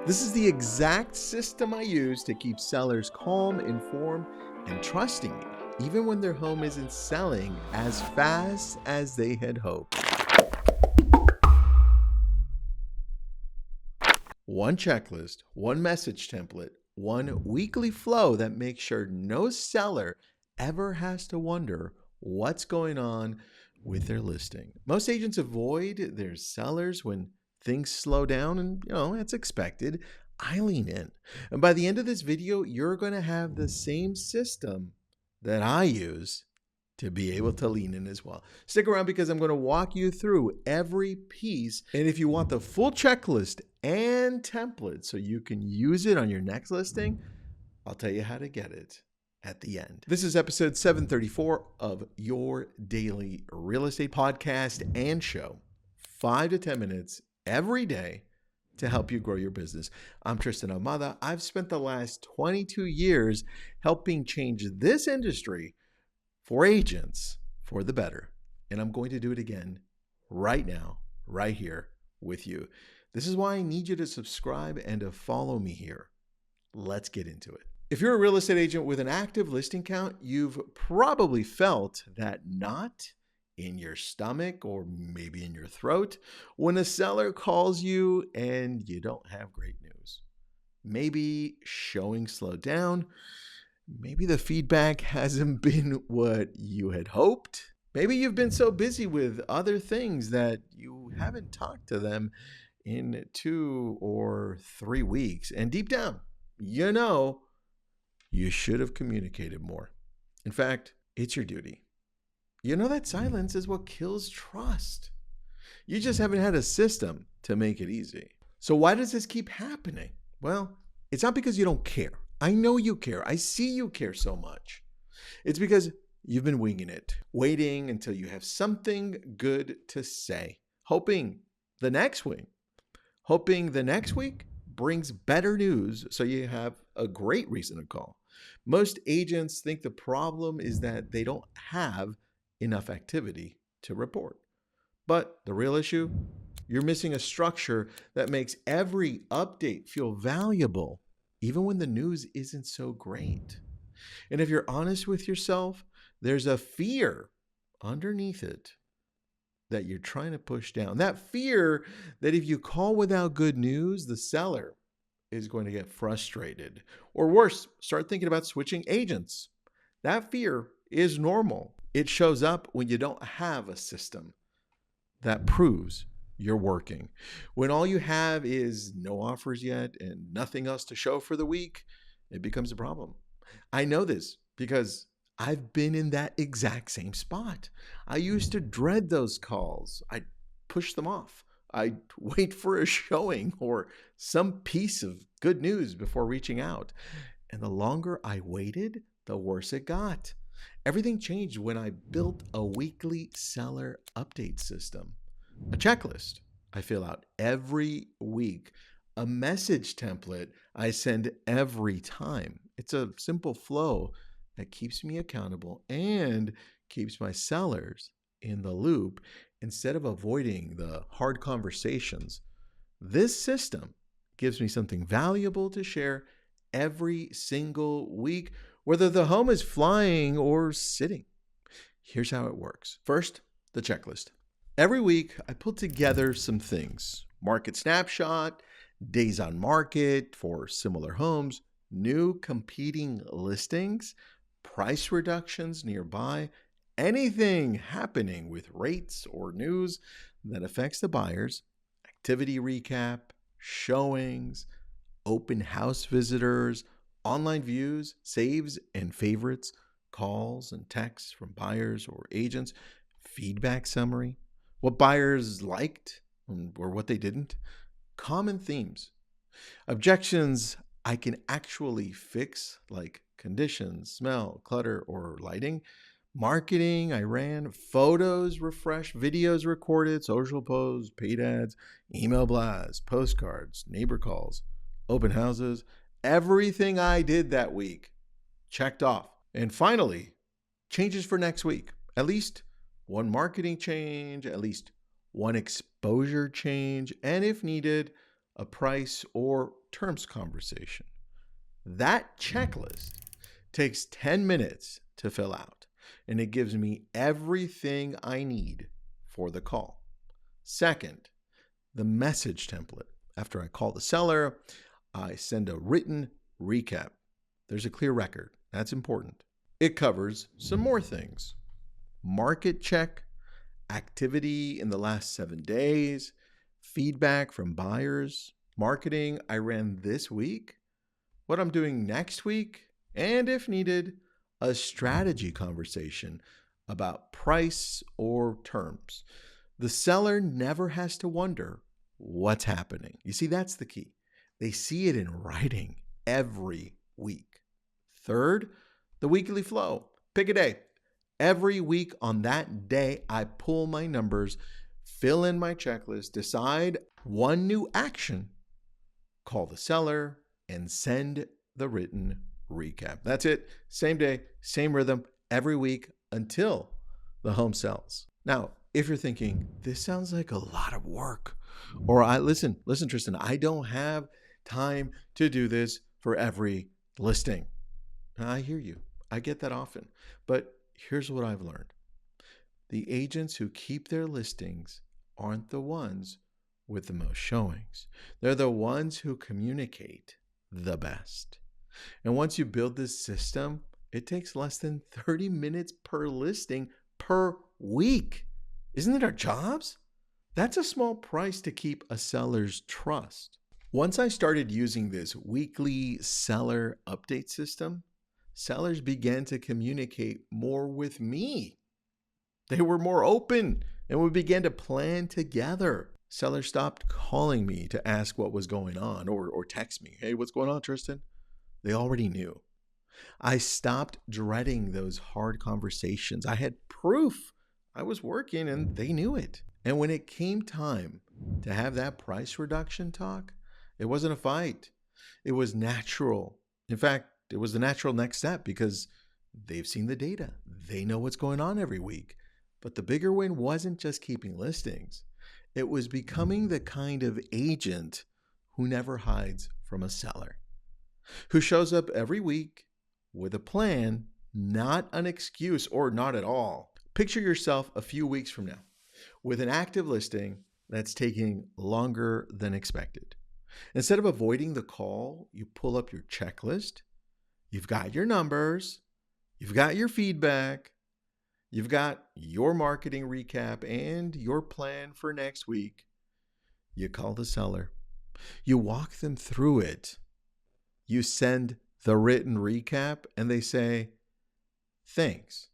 This is the exact system I use to keep sellers calm, informed, and trusting me, even when their home isn't selling as fast as they had hoped. One checklist, one message template, one weekly flow that makes sure no seller ever has to wonder what's going on with their listing. Most agents avoid their sellers when things slow down, and it's expected. I lean in. And by the end of this video, you're going to have the same system that I use to be able to lean in as well. Stick around because I'm going to walk you through every piece. And if you want the full checklist and template so you can use it on your next listing, I'll tell you how to get it at the end. This is episode 734 of your daily real estate podcast and show. 5 to 10 minutes every day to help you grow your business. I'm Tristan Ahumada. I've spent the last 22 years helping change this industry for agents for the better. And I'm going to do it again right now, right here with you. This is why I need you to subscribe and to follow me here. Let's get into it. If you're a real estate agent with an active listing count, you've probably felt that knot in your stomach or maybe in your throat when a seller calls you and you don't have great news. Maybe showing slowed down. Maybe the feedback hasn't been what you had hoped. Maybe you've been so busy with other things that you haven't talked to them in 2 or 3 weeks. And deep down, you should have communicated more. In fact, it's your duty. That silence is what kills trust. You just haven't had a system to make it easy. So why does this keep happening? Well, it's not because you don't care. I know you care. I see you care so much. It's because you've been winging it, waiting until you have something good to say, hoping the next week brings better news so you have a great reason to call. Most agents think the problem is that they don't have enough activity to report. But the real issue, you're missing a structure that makes every update feel valuable, even when the news isn't so great. And if you're honest with yourself, there's a fear underneath it that you're trying to push down. That fear that if you call without good news, the seller is going to get frustrated. Or worse, start thinking about switching agents. That fear is normal. It shows up when you don't have a system that proves you're working. When all you have is no offers yet and nothing else to show for the week, it becomes a problem. I know this because I've been in that exact same spot. I used to dread those calls. I'd push them off. I'd wait for a showing or some piece of good news before reaching out. And the longer I waited, the worse it got. Everything changed when I built a weekly seller update system. A checklist I fill out every week, a message template I send every time. It's a simple flow that keeps me accountable and keeps my sellers in the loop instead of avoiding the hard conversations. This system gives me something valuable to share every single week, whether the home is flying or sitting. Here's how it works. First, the checklist. Every week, I put together some things. Market snapshot, days on market for similar homes, new competing listings, price reductions nearby, anything happening with rates or news that affects the buyers, activity recap, showings, open house visitors, online views, saves and favorites, calls and texts from buyers or agents, feedback summary, what buyers liked or what they didn't, common themes, objections I can actually fix, like conditions, smell, clutter, or lighting, marketing I ran, photos refreshed, videos recorded, social posts, paid ads, email blasts, postcards, neighbor calls, open houses, everything I did that week, checked off. And finally, changes for next week. At least one marketing change, at least one exposure change, and if needed, a price or terms conversation. That checklist takes 10 minutes to fill out, and it gives me everything I need for the call. Second, the message template. After I call the seller, I send a written recap. There's a clear record. That's important. It covers some more things. Market check, activity in the last 7 days, feedback from buyers, marketing I ran this week, what I'm doing next week, and if needed, a strategy conversation about price or terms. The seller never has to wonder what's happening. You see, that's the key. They see it in writing every week. Third, the weekly flow. Pick a day. Every week on that day, I pull my numbers, fill in my checklist, decide one new action, call the seller, and send the written recap. That's it. Same day, same rhythm every week until the home sells. Now, if you're thinking, this sounds like a lot of work, or listen, Tristan, I don't have time to do this for every listing. I hear you. I get that often. But here's what I've learned. The agents who keep their listings aren't the ones with the most showings. They're the ones who communicate the best. And once you build this system, it takes less than 30 minutes per listing per week. Isn't it our jobs? That's a small price to keep a seller's trust. Once I started using this weekly seller update system, sellers began to communicate more with me. They were more open, and we began to plan together. Sellers stopped calling me to ask what was going on or text me, hey, what's going on, Tristan? They already knew. I stopped dreading those hard conversations. I had proof. I was working and they knew it. And when it came time to have that price reduction talk, it wasn't a fight. It was natural. In fact, it was the natural next step because they've seen the data. They know what's going on every week. But the bigger win wasn't just keeping listings. It was becoming the kind of agent who never hides from a seller, who shows up every week with a plan, not an excuse or not at all. Picture yourself a few weeks from now with an active listing that's taking longer than expected. Instead of avoiding the call, you pull up your checklist. You've got your numbers. You've got your feedback. You've got your marketing recap and your plan for next week. You call the seller. You walk them through it. You send the written recap and they say, thanks.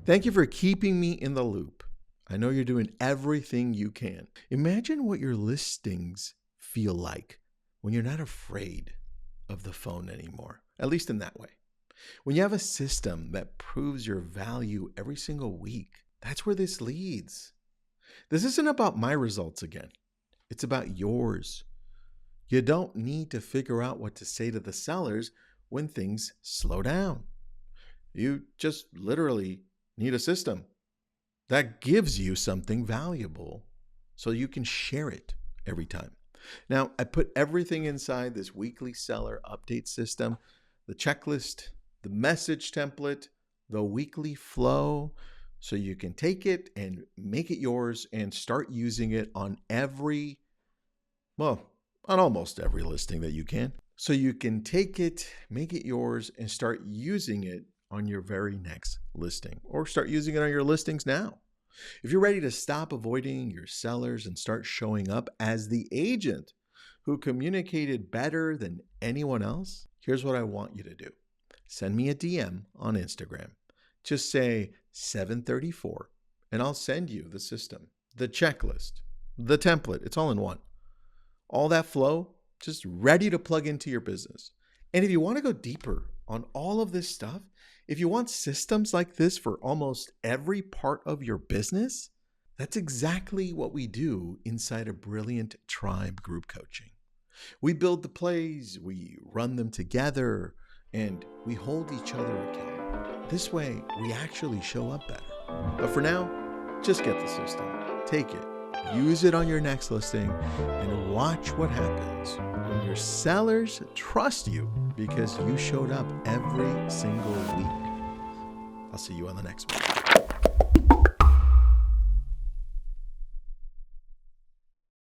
Thank you for keeping me in the loop. I know you're doing everything you can. Imagine what your listings feel like when you're not afraid of the phone anymore, at least in that way. When you have a system that proves your value every single week, that's where this leads. This isn't about my results again. It's about yours. You don't need to figure out what to say to the sellers when things slow down. You just literally need a system that gives you something valuable so you can share it every time. Now, I put everything inside this weekly seller update system, the checklist, the message template, the weekly flow, so you can take it and make it yours and start using it on almost every listing that you can. So you can take it, make it yours, and start using it on your very next listing, or start using it on your listings now. If you're ready to stop avoiding your sellers and start showing up as the agent who communicated better than anyone else, here's what I want you to do. Send me a DM on Instagram. Just say 734, and I'll send you the system, the checklist, the template. It's all in one. All that flow, just ready to plug into your business. And if you want to go deeper on all of this stuff, if you want systems like this for almost every part of your business, that's exactly what we do inside a Brilliant Tribe group coaching. We build the plays, we run them together, and we hold each other accountable. This way, we actually show up better. But for now, just get the system, take it, Use it on your next listing and watch what happens when your sellers trust you because you showed up every single week. I'll see you on the next one.